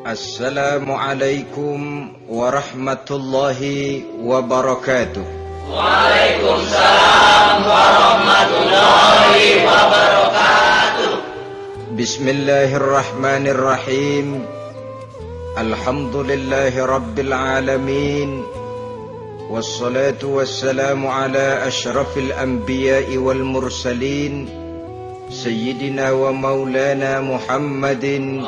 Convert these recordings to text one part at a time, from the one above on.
Assalamualaikum warahmatullahi wabarakatuh. Waalaikumsalam warahmatullahi wabarakatuh. Bismillahirrahmanirrahim. Alhamdulillahi rabbil alamin. Wassalatu wassalamu ala ashrafil anbiya'i wal mursalin, Sayyidina wa maulana Muhammadin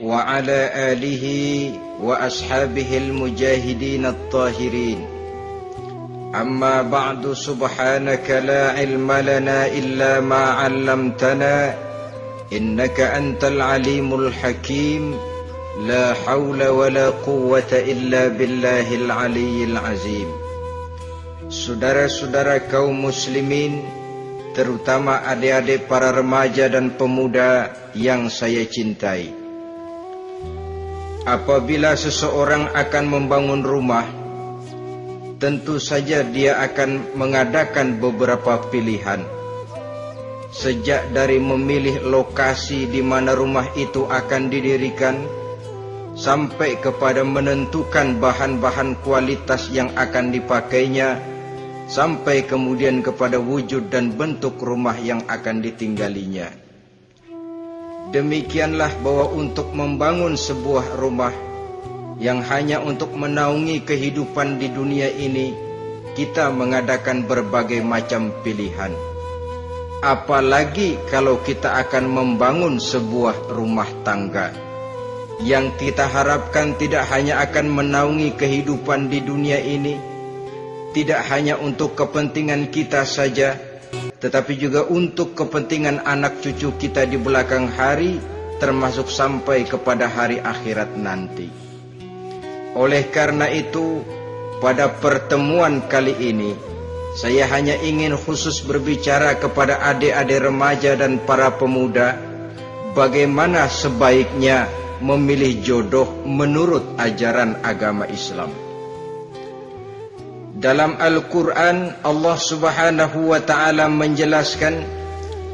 wa ala alihi wa ashabihil mujahidin at-tahirin. Amma ba'du, subhanaka la ilma lana illa ma 'allamtana innaka antal alimul hakim. La hawla wa la quwwata illa billahil aliyyil azim. Saudara-saudara kaum muslimin, terutama adik-adik para remaja dan pemuda yang saya cintai. Apabila seseorang akan membangun rumah, tentu saja dia akan mengadakan beberapa pilihan. Sejak dari memilih lokasi di mana rumah itu akan didirikan, sampai kepada menentukan bahan-bahan kualitas yang akan dipakainya, sampai kemudian kepada wujud dan bentuk rumah yang akan ditinggalinya. Demikianlah bahwa untuk membangun sebuah rumah yang hanya untuk menaungi kehidupan di dunia ini, kita mengadakan berbagai macam pilihan. Apalagi kalau kita akan membangun sebuah rumah tangga yang kita harapkan tidak hanya akan menaungi kehidupan di dunia ini, tidak hanya untuk kepentingan kita saja, tetapi juga untuk kepentingan anak cucu kita di belakang hari, termasuk sampai kepada hari akhirat nanti. Oleh karena itu, pada pertemuan kali ini, saya hanya ingin khusus berbicara kepada adik-adik remaja dan para pemuda, bagaimana sebaiknya memilih jodoh menurut ajaran agama Islam. Dalam Al-Quran, Allah subhanahu wa ta'ala menjelaskan,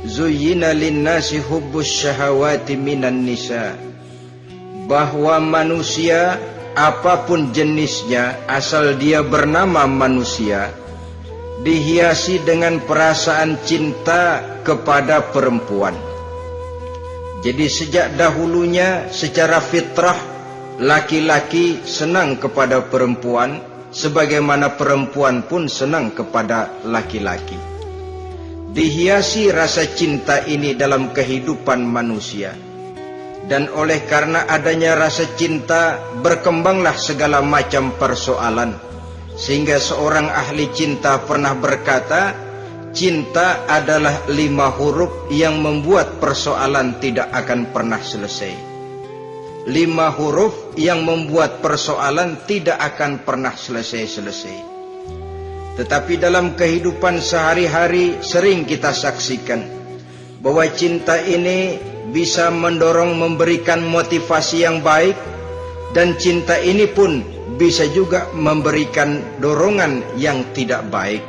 Zuyyina linnasi hubbus syahawati minan nisa, bahwa manusia apapun jenisnya, asal dia bernama manusia, dihiasi dengan perasaan cinta kepada perempuan. Jadi sejak dahulunya secara fitrah, laki-laki senang kepada perempuan, sebagaimana perempuan pun senang kepada laki-laki. Dihiasi rasa cinta ini dalam kehidupan manusia. Dan oleh karena adanya rasa cinta, berkembanglah segala macam persoalan. Sehingga seorang ahli cinta pernah berkata, cinta adalah 5 huruf yang membuat persoalan tidak akan pernah selesai. 5 huruf yang membuat persoalan tidak akan pernah selesai-selesai. Tetapi dalam kehidupan sehari-hari sering kita saksikan bahwa cinta ini bisa mendorong, memberikan motivasi yang baik, dan cinta ini pun bisa juga memberikan dorongan yang tidak baik.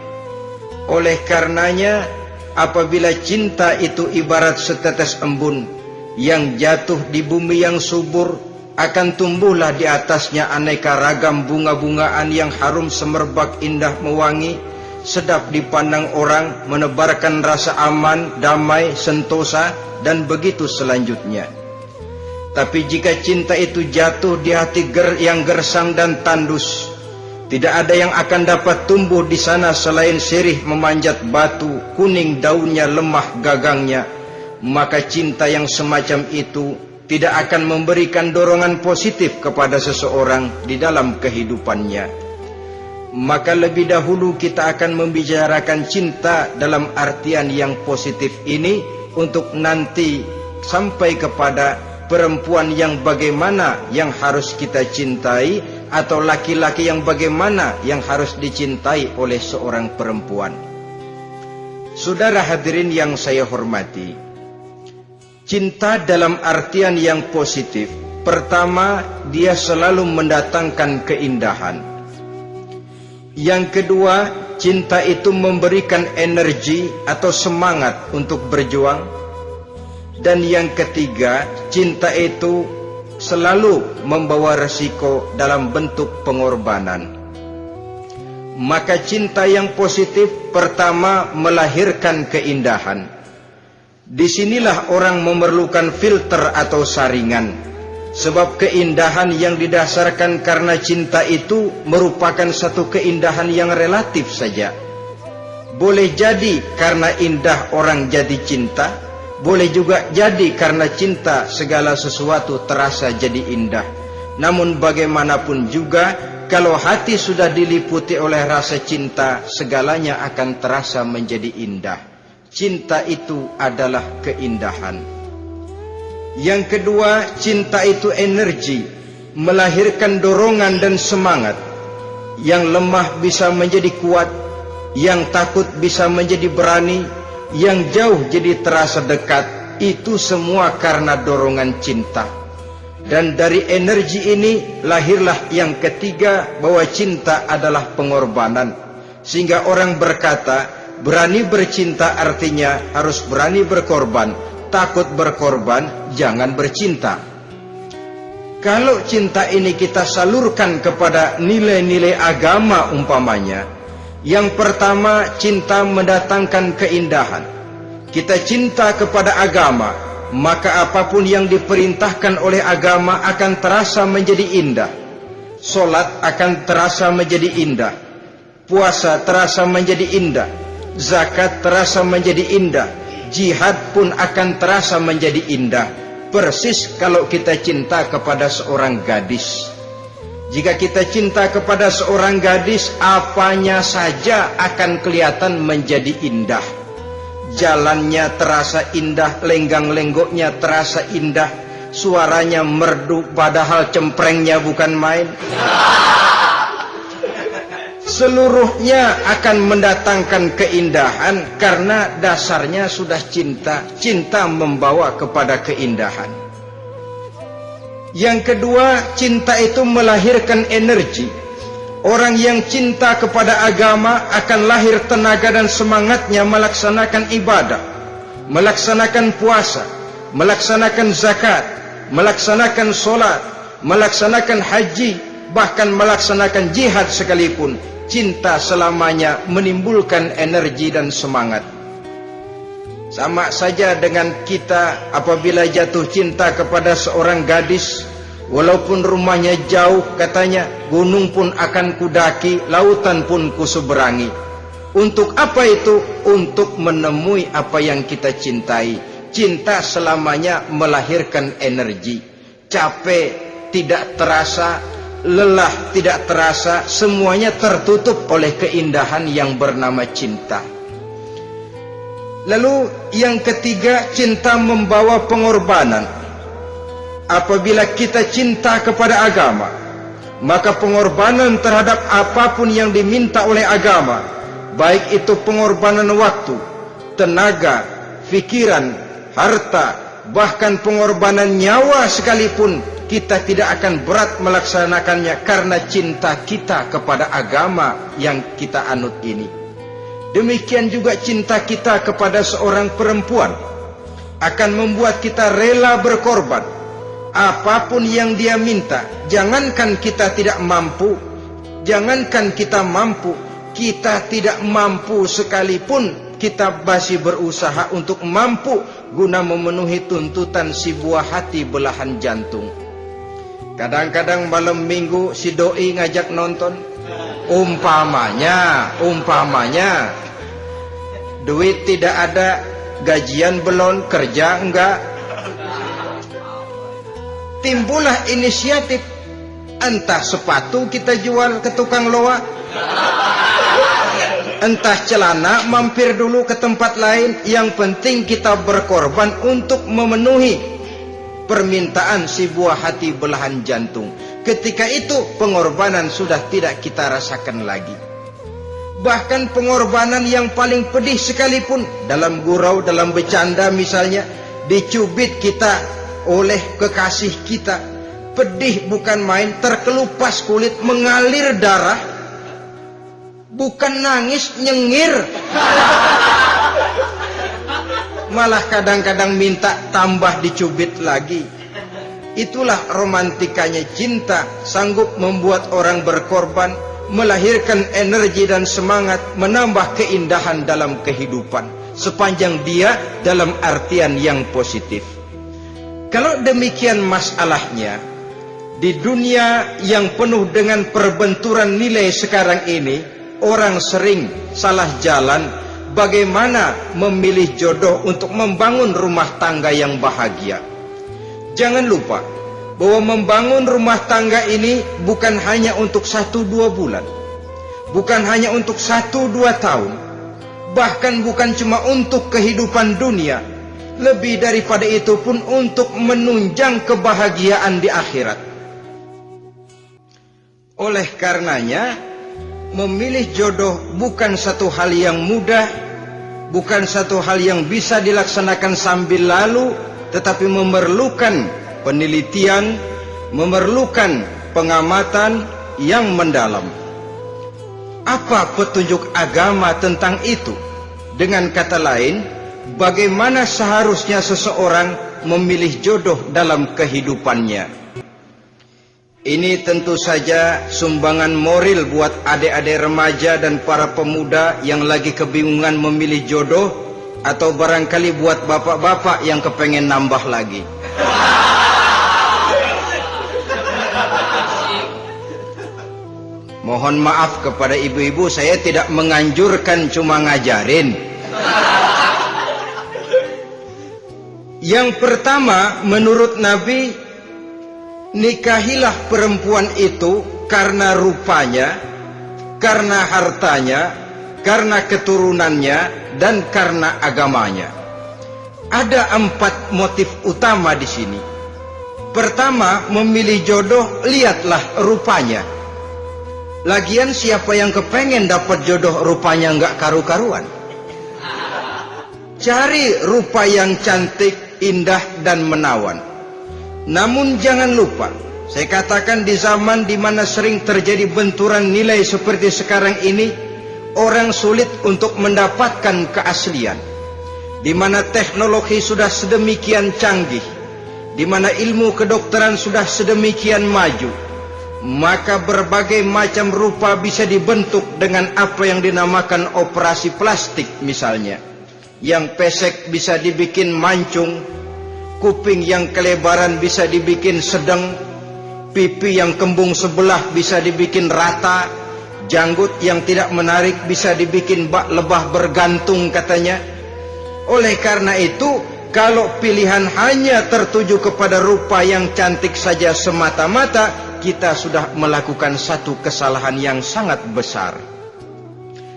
Oleh karenanya, apabila cinta itu ibarat setetes embun yang jatuh di bumi yang subur, akan tumbuhlah di atasnya aneka ragam bunga-bungaan yang harum semerbak, indah mewangi, sedap dipandang orang, menebarkan rasa aman, damai, sentosa, dan begitu selanjutnya. Tapi jika cinta itu jatuh di hati yang gersang dan tandus, tidak ada yang akan dapat tumbuh di sana selain sirih memanjat batu, kuning daunnya, lemah gagangnya. Maka cinta yang semacam itu tidak akan memberikan dorongan positif kepada seseorang di dalam kehidupannya. Maka lebih dahulu kita akan membicarakan cinta dalam artian yang positif ini, untuk nanti sampai kepada perempuan yang bagaimana yang harus kita cintai, atau laki-laki yang bagaimana yang harus dicintai oleh seorang perempuan. Saudara hadirin yang saya hormati, cinta dalam artian yang positif, pertama, dia selalu mendatangkan keindahan. Yang kedua, cinta itu memberikan energi atau semangat untuk berjuang. Dan yang ketiga, cinta itu selalu membawa resiko dalam bentuk pengorbanan. Maka cinta yang positif pertama melahirkan keindahan. Disinilah orang memerlukan filter atau saringan. Sebab keindahan yang didasarkan karena cinta itu merupakan satu keindahan yang relatif saja. Boleh jadi karena indah orang jadi cinta, boleh juga jadi karena cinta segala sesuatu terasa jadi indah. Namun bagaimanapun juga, kalau hati sudah diliputi oleh rasa cinta, segalanya akan terasa menjadi indah. Cinta itu adalah keindahan. Yang kedua, cinta itu energi, melahirkan dorongan dan semangat. Yang lemah bisa menjadi kuat, yang takut bisa menjadi berani, yang jauh jadi terasa dekat. Itu semua karena dorongan cinta. Dan dari energi ini lahirlah yang ketiga, bahwa cinta adalah pengorbanan. Sehingga orang berkata, berani bercinta artinya harus berani berkorban. Takut berkorban, jangan bercinta. Kalau cinta ini kita salurkan kepada nilai-nilai agama umpamanya, yang pertama, cinta mendatangkan keindahan. Kita cinta kepada agama, maka apapun yang diperintahkan oleh agama akan terasa menjadi indah. Solat akan terasa menjadi indah, puasa terasa menjadi indah, zakat terasa menjadi indah, jihad pun akan terasa menjadi indah. Persis kalau kita cinta kepada seorang gadis. Jika kita cinta kepada seorang gadis, apanya saja akan kelihatan menjadi indah. Jalannya terasa indah, lenggang-lenggoknya terasa indah, suaranya merdu padahal cemprengnya bukan main. Seluruhnya akan mendatangkan keindahan karena dasarnya sudah cinta. Cinta membawa kepada keindahan. Yang kedua, cinta itu melahirkan energi. Orang yang cinta kepada agama akan lahir tenaga dan semangatnya melaksanakan ibadah, melaksanakan puasa, melaksanakan zakat, melaksanakan solat, melaksanakan haji, bahkan melaksanakan jihad sekalipun. Cinta selamanya menimbulkan energi dan semangat. Sama saja dengan kita apabila jatuh cinta kepada seorang gadis, walaupun rumahnya jauh, katanya, gunung pun akan kudaki, lautan pun kuseberangi. Untuk apa itu? Untuk menemui apa yang kita cintai. Cinta selamanya melahirkan energi. Capek tidak terasa, lelah tidak terasa, semuanya tertutup oleh keindahan yang bernama cinta. Lalu yang ketiga, cinta membawa pengorbanan. Apabila kita cinta kepada agama, maka pengorbanan terhadap apapun yang diminta oleh agama, baik itu pengorbanan waktu, tenaga, pikiran, harta, bahkan pengorbanan nyawa sekalipun, kita tidak akan berat melaksanakannya karena cinta kita kepada agama yang kita anut ini. Demikian juga cinta kita kepada seorang perempuan akan membuat kita rela berkorban. Apapun yang dia minta, jangankan kita tidak mampu, jangankan kita mampu, kita tidak mampu sekalipun, kita masih berusaha untuk mampu guna memenuhi tuntutan si buah hati belahan jantung. Kadang-kadang malam minggu si doi ngajak nonton. Umpamanya duit tidak ada, gajian belum, kerja enggak. Timbullah inisiatif, entah sepatu kita jual ke tukang loa, entah celana mampir dulu ke tempat lain. Yang penting kita berkorban untuk memenuhi permintaan si buah hati belahan jantung. Ketika itu pengorbanan sudah tidak kita rasakan lagi. Bahkan pengorbanan yang paling pedih sekalipun, dalam gurau, dalam bercanda misalnya, dicubit kita oleh kekasih kita, pedih bukan main, terkelupas kulit, mengalir darah, bukan nangis, nyengir. malah kadang-kadang minta tambah dicubit lagi. Itulah romantikanya cinta, sanggup membuat orang berkorban, melahirkan energi dan semangat, menambah keindahan dalam kehidupan, sepanjang dia dalam artian yang positif. Kalau demikian masalahnya, di dunia yang penuh dengan perbenturan nilai sekarang ini, orang sering salah jalan bagaimana memilih jodoh untuk membangun rumah tangga yang bahagia. Jangan lupa bahwa membangun rumah tangga ini bukan hanya untuk 1-2 bulan, bukan hanya untuk 1-2 tahun, bahkan bukan cuma untuk kehidupan dunia, lebih daripada itu pun untuk menunjang kebahagiaan di akhirat. Oleh karenanya, memilih jodoh bukan satu hal yang mudah, bukan satu hal yang bisa dilaksanakan sambil lalu, tetapi memerlukan penelitian, memerlukan pengamatan yang mendalam. Apa petunjuk agama tentang itu? Dengan kata lain, bagaimana seharusnya seseorang memilih jodoh dalam kehidupannya? Ini tentu saja sumbangan moral buat adik-adik remaja dan para pemuda yang lagi kebingungan memilih jodoh, atau barangkali buat bapak-bapak yang kepengen nambah lagi. Mohon maaf kepada ibu-ibu, saya tidak menganjurkan, cuma ngajarin. Yang pertama, menurut Nabi, nikahilah perempuan itu karena rupanya, karena hartanya, karena keturunannya, dan karena agamanya. Ada 4 motif utama di sini. Pertama, memilih jodoh, lihatlah rupanya. Lagian siapa yang kepengen dapat jodoh rupanya nggak karu-karuan? Cari rupa yang cantik, indah, dan menawan. Namun jangan lupa, saya katakan di zaman di mana sering terjadi benturan nilai seperti sekarang ini, orang sulit untuk mendapatkan keaslian. Di mana teknologi sudah sedemikian canggih, di mana ilmu kedokteran sudah sedemikian maju, maka berbagai macam rupa bisa dibentuk dengan apa yang dinamakan operasi plastik misalnya. Yang pesek bisa dibikin mancung, kuping yang kelebaran bisa dibikin sedang, pipi yang kembung sebelah bisa dibikin rata, janggut yang tidak menarik bisa dibikin bak lebah bergantung katanya. Oleh karena itu, kalau pilihan hanya tertuju kepada rupa yang cantik saja semata-mata, kita sudah melakukan satu kesalahan yang sangat besar.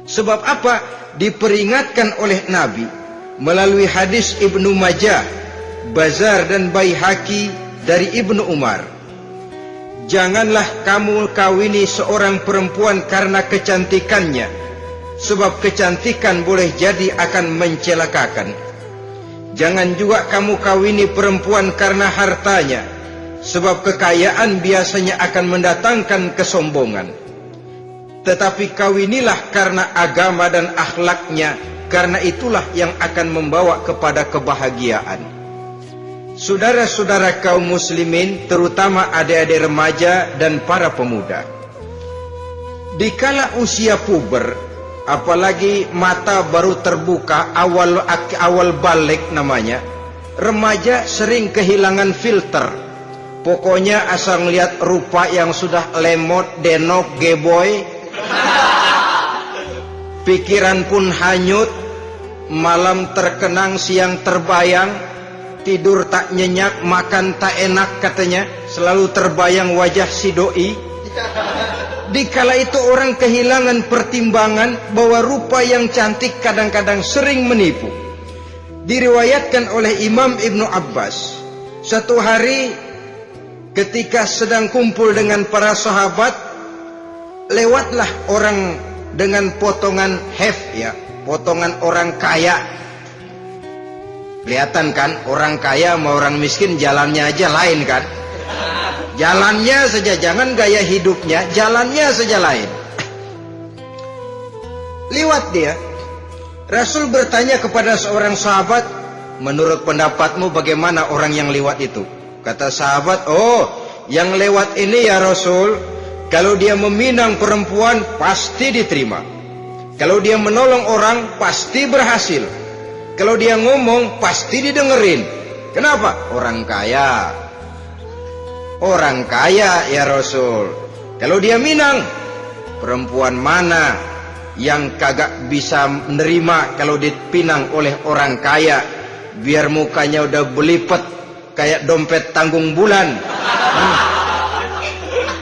Sebab apa? Diperingatkan oleh Nabi melalui hadis Ibnu Majah, Bazar dan Baihaqi dari Ibnu Umar. Janganlah kamu kawini seorang perempuan karena kecantikannya, sebab kecantikan boleh jadi akan mencelakakan. Jangan juga kamu kawini perempuan karena hartanya, sebab kekayaan biasanya akan mendatangkan kesombongan. Tetapi kawinilah karena agama dan akhlaknya, karena itulah yang akan membawa kepada kebahagiaan. Saudara-saudara kaum muslimin, terutama adik-adik remaja dan para pemuda, dikala usia puber, apalagi mata baru terbuka, awal balik namanya, remaja sering kehilangan filter. Pokoknya asal ngelihat rupa yang sudah lemot, denok, geboy, pikiran pun hanyut, malam terkenang, siang terbayang, tidur tak nyenyak, makan tak enak katanya, selalu terbayang wajah si doi. Dikala itu orang kehilangan pertimbangan bahwa rupa yang cantik kadang-kadang sering menipu. Diriwayatkan oleh Imam Ibnu Abbas, satu hari ketika sedang kumpul dengan para sahabat, lewatlah orang dengan potongan have, ya, potongan orang kaya. Kelihatan kan, orang kaya sama orang miskin jalannya aja lain kan. Jalannya saja, jangan gaya hidupnya, jalannya saja lain. Liwat dia. Rasul bertanya kepada seorang sahabat, menurut pendapatmu bagaimana orang yang lewat itu? Kata sahabat, oh, yang lewat ini ya Rasul, kalau dia meminang perempuan pasti diterima. Kalau dia menolong orang pasti berhasil. Kalau dia ngomong pasti didengerin. Kenapa? Orang kaya. Orang kaya ya Rasul. Kalau dia minang, perempuan mana yang kagak bisa menerima kalau dipinang oleh orang kaya, biar mukanya udah belipet kayak dompet tanggung bulan.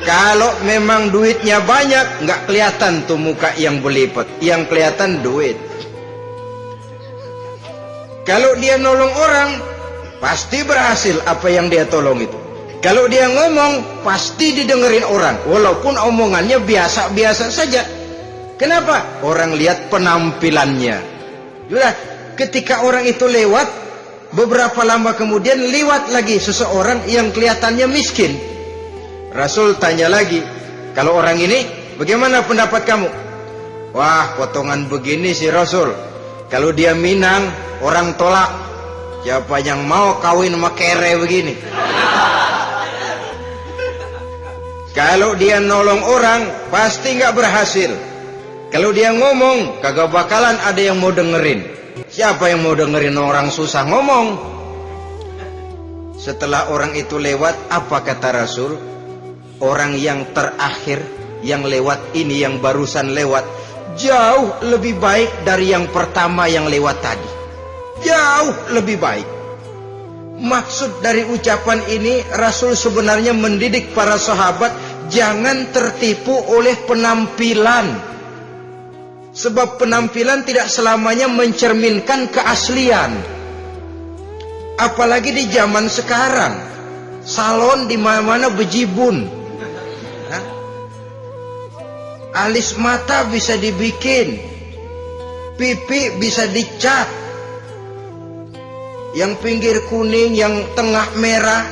Kalau memang duitnya banyak, nggak kelihatan tuh muka yang belipet, yang kelihatan duit. Kalau dia nolong orang, pasti berhasil apa yang dia tolong itu. Kalau dia ngomong, pasti didengerin orang, walaupun omongannya biasa-biasa saja. Kenapa? Orang lihat penampilannya. Sudah, ketika orang itu lewat, beberapa lama kemudian lewat lagi seseorang yang kelihatannya miskin. Rasul tanya lagi, kalau orang ini bagaimana pendapat kamu? Wah, potongan begini sih Rasul, kalau dia minang orang tolak. Siapa yang mau kawin sama kere begini? Kalau dia nolong orang pasti nggak berhasil. Kalau dia ngomong kagak bakalan ada yang mau dengerin. Siapa yang mau dengerin orang susah ngomong? Setelah orang itu lewat, apa kata Rasul? Orang yang terakhir yang lewat ini, yang barusan lewat, jauh lebih baik dari yang pertama yang lewat tadi. Jauh lebih baik. Maksud dari ucapan ini, Rasul sebenarnya mendidik para sahabat jangan tertipu oleh penampilan. Sebab penampilan tidak selamanya mencerminkan keaslian. Apalagi di zaman sekarang, salon di mana-mana bejibun. Alis mata bisa dibikin, pipi bisa dicat, yang pinggir kuning, yang tengah merah,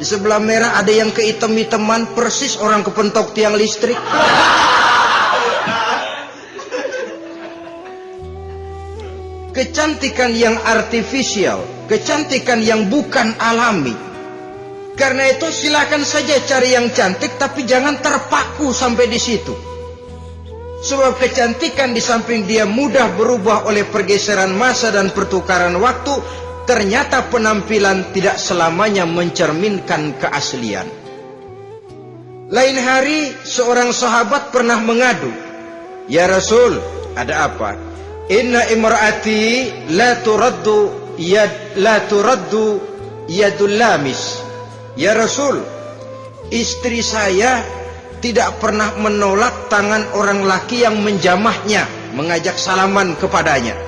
di sebelah merah ada yang kehitam-hitaman, persis orang kepentok tiang listrik. Kecantikan yang artifisial, kecantikan yang bukan alami. Karena itu silakan saja cari yang cantik, tapi jangan terpaku sampai di situ. Sebab kecantikan di samping dia mudah berubah oleh pergeseran masa dan pertukaran waktu, ternyata penampilan tidak selamanya mencerminkan keaslian. Lain hari seorang sahabat pernah mengadu, "Ya Rasul, ada apa? Inna imraati la turaddu yadul lamis." Ya Rasul, istri saya tidak pernah menolak tangan orang laki yang menjamahnya, mengajak salaman kepadanya.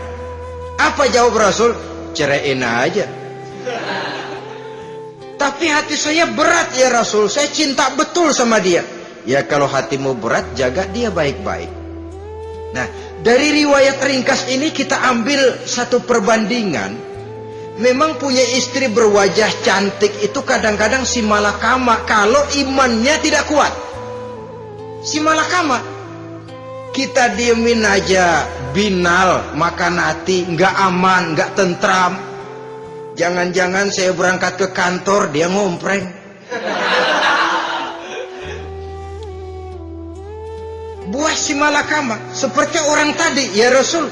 Apa jawab Rasul? Ceraiin aja. Tapi hati saya berat ya Rasul, saya cinta betul sama dia. Ya kalau hatimu berat, jaga dia baik-baik. Nah, dari riwayat ringkas ini kita ambil satu perbandingan. Memang punya istri berwajah cantik itu kadang-kadang si malakama kalau imannya tidak kuat. Si malakama, kita diemin aja, binal, makan hati, nggak aman, nggak tentram. Jangan-jangan saya berangkat ke kantor, dia ngompreng. Buah si malakama, seperti orang tadi, ya Rasul,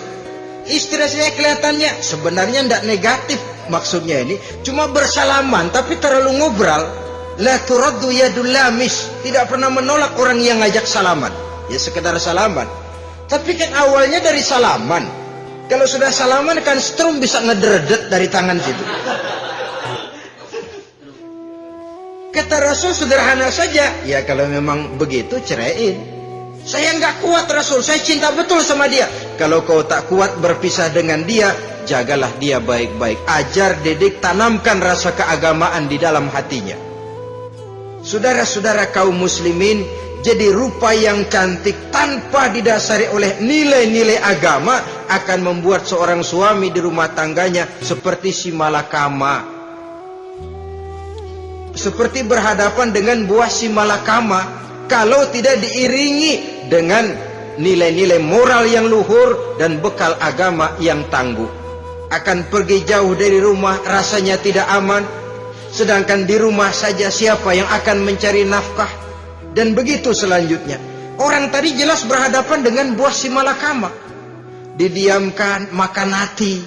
istri saya kelihatannya sebenarnya tidak negatif, maksudnya ini cuma bersalaman, tapi terlalu ngobrol. La turaddu yadul lamis, tidak pernah menolak orang yang ngajak salaman. Ya sekedar salaman. Tapi kan awalnya dari salaman. Kalau sudah salaman kan strum bisa ngederdet dari tangan situ. Kata Rasul sederhana saja, ya kalau memang begitu ceraiin. Saya nggak kuat Rasul, saya cinta betul sama dia. Kalau kau tak kuat berpisah dengan dia, jagalah dia baik-baik. Ajar, didik, tanamkan rasa keagamaan di dalam hatinya. Saudara-saudara kaum muslimin, jadi rupa yang cantik tanpa didasari oleh nilai-nilai agama akan membuat seorang suami di rumah tangganya seperti si malakama. Seperti berhadapan dengan buah si malakama kalau tidak diiringi dengan nilai-nilai moral yang luhur dan bekal agama yang tangguh. akan pergi jauh dari rumah rasanya tidak aman, sedangkan di rumah saja siapa yang akan mencari nafkah? Dan begitu selanjutnya. Orang tadi jelas berhadapan dengan buah si malakama. Didiamkan, makan hati.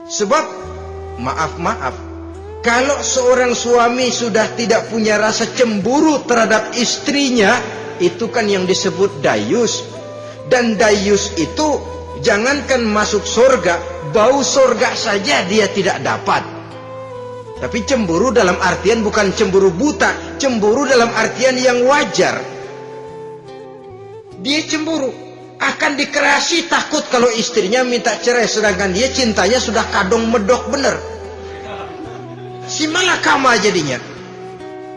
Sebab maaf, kalau seorang suami sudah tidak punya rasa cemburu terhadap istrinya, itu kan yang disebut dayus. Dan dayus itu jangankan masuk surga, bau surga saja dia tidak dapat. Tapi cemburu dalam artian bukan cemburu buta, cemburu dalam artian yang wajar. Dia cemburu, akan dikerasi, takut kalau istrinya minta cerai, sedangkan dia cintanya sudah kadung medok bener. Si malakama jadinya.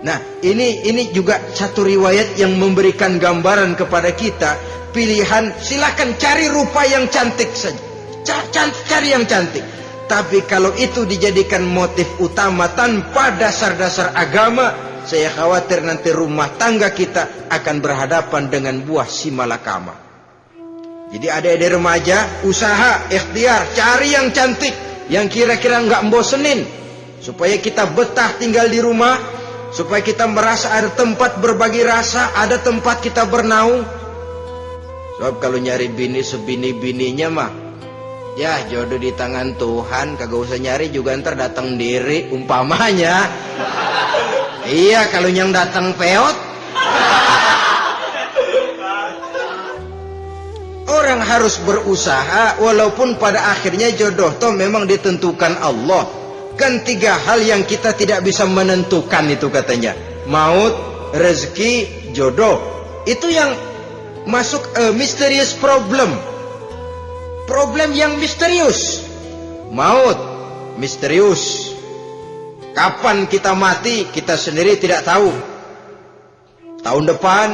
Nah, ini juga satu riwayat yang memberikan gambaran kepada kita. Pilihan, silakan cari rupa yang cantik saja. Cari yang cantik. Tapi kalau itu dijadikan motif utama tanpa dasar-dasar agama, saya khawatir nanti rumah tangga kita akan berhadapan dengan buah si malakama. Jadi adik-adik remaja, usaha, ikhtiar, cari yang cantik, yang kira-kira nggak bosenin, supaya kita betah tinggal di rumah, supaya kita merasa ada tempat berbagi rasa, ada tempat kita bernaung. Sebab kalau nyari bini sebini-bininya mah, ya jodoh di tangan Tuhan, kagak usah nyari juga ntar datang diri umpamanya. Iya, kalau yang datang peot. Orang harus berusaha, walaupun pada akhirnya jodoh toh memang ditentukan Allah. Kan 3 hal yang kita tidak bisa menentukan itu katanya. Maut, rezeki, jodoh. Itu yang masuk mysterious problem. Problem yang misterius. Maut misterius. Kapan kita mati kita sendiri tidak tahu. Tahun depan,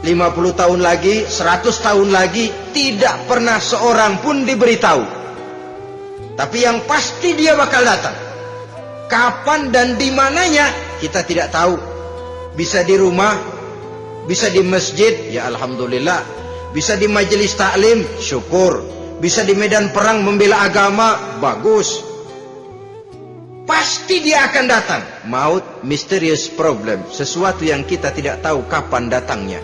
50 tahun lagi, 100 tahun lagi, tidak pernah seorang pun diberitahu. Tapi yang pasti dia bakal datang. Kapan dan di mananya kita tidak tahu. Bisa di rumah, bisa di masjid, ya alhamdulillah. Bisa di majelis taklim, syukur. Bisa di medan perang membela agama, bagus. Pasti dia akan datang. Maut, mysterious problem. Sesuatu yang kita tidak tahu kapan datangnya.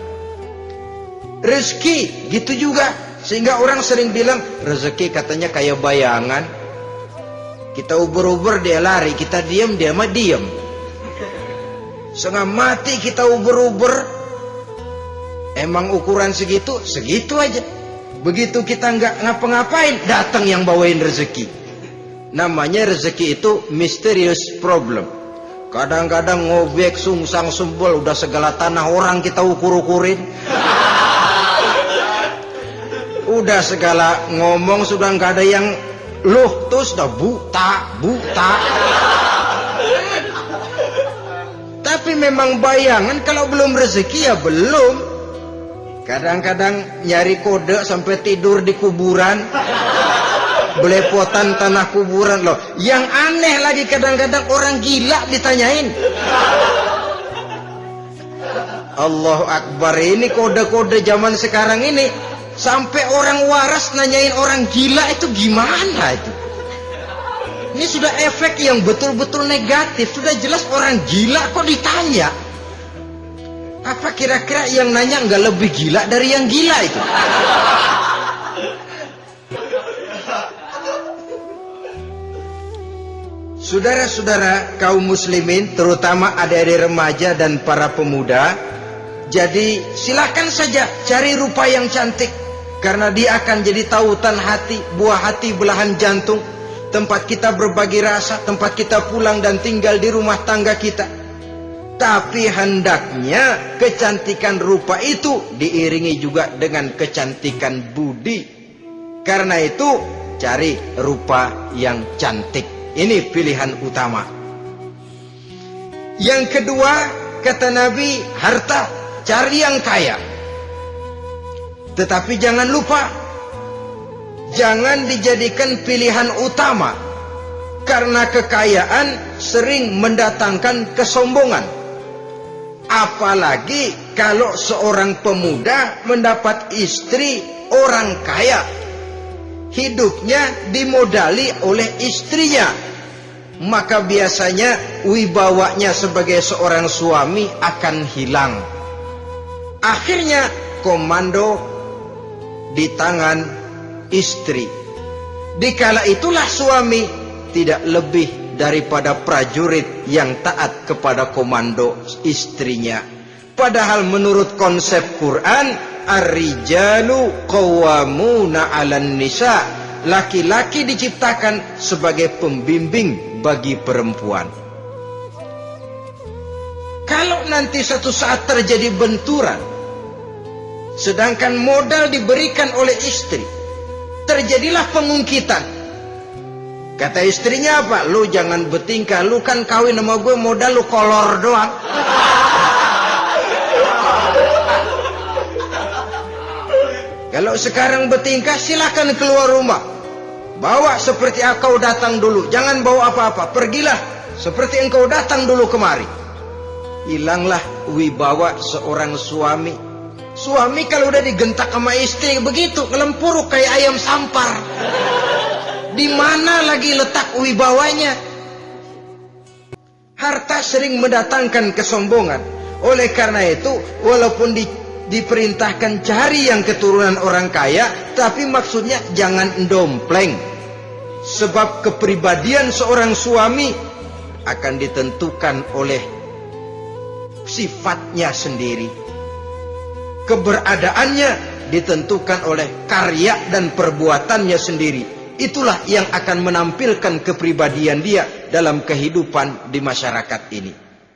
Rezeki, gitu juga. Sehingga orang sering bilang, rezeki katanya kayak bayangan. Kita uber-uber, dia lari. Kita diam, dia mah diam. Setengah mati kita uber-uber. Emang ukuran segitu? Segitu aja. Begitu kita nggak ngapa-ngapain, datang yang bawain rezeki. Namanya rezeki itu mysterious problem. Kadang-kadang ngobek, sungsang, sumbul, udah segala tanah orang kita ukur-ukurin. Udah segala ngomong sudah nggak ada yang loh, terus udah buta. Tapi memang bayangan, kalau belum rezeki ya belum. Kadang-kadang nyari kode sampai tidur di kuburan, belepotan tanah kuburan loh. Yang aneh lagi kadang-kadang orang gila ditanyain. Allahu Akbar, ini kode-kode zaman sekarang ini. Sampai orang waras nanyain orang gila, itu gimana itu? Ini sudah efek yang betul-betul negatif. Sudah jelas orang gila kok ditanya. Apa kira-kira yang nanya nggak lebih gila dari yang gila itu? Saudara-saudara kaum muslimin, terutama adik-adik remaja dan para pemuda, jadi silakan saja cari rupa yang cantik, karena dia akan jadi tautan hati, buah hati belahan jantung, tempat kita berbagi rasa, tempat kita pulang dan tinggal di rumah tangga kita. Tapi hendaknya kecantikan rupa itu diiringi juga dengan kecantikan budi. Karena itu cari rupa yang cantik. Ini pilihan utama. Yang kedua, kata Nabi, harta, cari yang kaya. Tetapi jangan lupa, jangan dijadikan pilihan utama. Karena kekayaan sering mendatangkan kesombongan. Apalagi kalau seorang pemuda mendapat istri orang kaya. hidupnya dimodali oleh istrinya, maka biasanya wibawanya sebagai seorang suami akan hilang. Akhirnya komando di tangan istri. Dikala itulah suami tidak lebih daripada prajurit yang taat kepada komando istrinya. Padahal menurut konsep Quran, ar-rijalu qawwamuna 'alan nisa, laki-laki diciptakan sebagai pembimbing bagi perempuan. Kalau nanti suatu saat terjadi benturan, sedangkan modal diberikan oleh istri, terjadilah pengungkitan. Kata istrinya apa? Lu jangan bertingkah, lu kan kawin sama gue modal lu kolor doang. Kalau sekarang bertingkah silakan keluar rumah. Bawa seperti engkau datang dulu, jangan bawa apa-apa. Pergilah seperti engkau datang dulu kemari. Hilanglah wibawa seorang suami. Suami kalau udah digentak sama istri begitu, kelempuruk kayak ayam sampar. Di mana lagi letak wibawanya? Harta sering mendatangkan kesombongan. Oleh karena itu, walaupun diperintahkan cari yang keturunan orang kaya, tapi maksudnya jangan dompleng. Sebab kepribadian seorang suami akan ditentukan oleh sifatnya sendiri. Keberadaannya ditentukan oleh karya dan perbuatannya sendiri. Itulah yang akan menampilkan kepribadian dia dalam kehidupan di masyarakat ini.